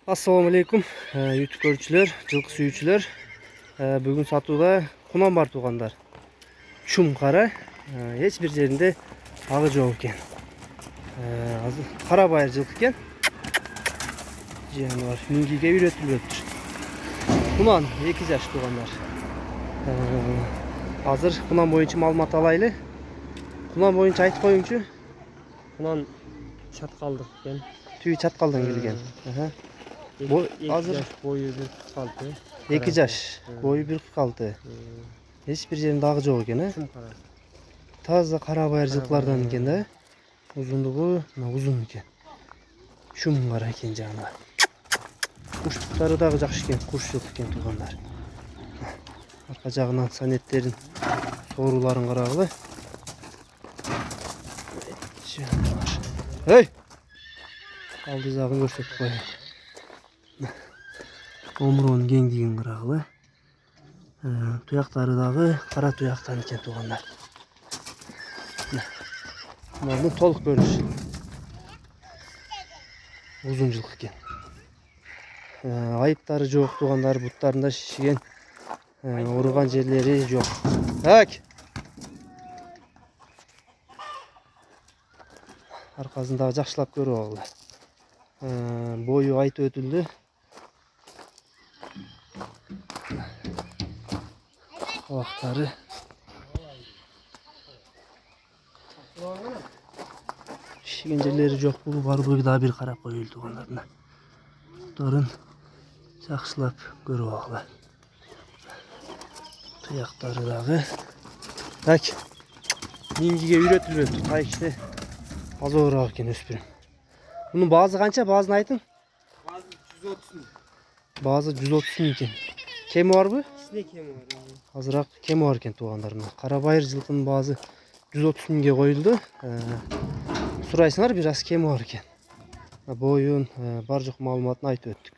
Assalamu alaikum YouTube görücüler, жылқы сүйүүчүлөр. Бүгүн сатууда кунам бар туугандар. Чум кара, эч бир жеринде агы жок экен. Азыр кара байыр жылкы экен. Жыяны бар, мингиге үйрөтүлүптүр. Кунан 2 жаш туугандар. Азыр кунан боюнча маалымат алайлы. Кунан боюнча айтып коюңчу. Кунан чаткалдык экен. Түйү чаткалдан келген. Азыр бою 1.46. 2 жаш, бою 1.46. Эч бир жеринде агы жок экен, Чум кара. Таза кара байыр жылкылардан экен да. Узундугу узун экен. Чум кара экен жана. Куштуктары дагы жакшы экен, куш жылкы экен туугандар. Арка жагынан санеттерин, сооруларын карагыла. Эй! Алды жагын көрсөтүп коеюн. Омуронун кеңдигин карагыла. Туяктары дагы кара туяктан экен туугандар. Мынаны толук көрүнүш. Узун жылкы экен. Айыптары жок туугандар, буттарында шишиген, ооруган жерлери жок. Так. Аркасын дагы жакшылап көрүп алгыла. Бою айтып өтүлдү. Абактары шишиген жерлери жок. Бул баары дагы бир карап коелу туугандар. Буттарын жакшылап көрүп алгыла. Туяктары дагы. Так. Мингиге үйрөтүлүптү. Тайкиште азыраак экен өспүрүм. Bunun bazı kança, bazını aytın? Bazı 130. Bazı 130 eкен. Kemi var bu? İçinde kemi var. Azırak kemi var eкен туғандарына. Қарабайыр жылқының bazı 130 миңге қойылды. Сұрайсыңар, biraz kemi var eкен. Boyun, бар жоқ маалыматын айтып өттік.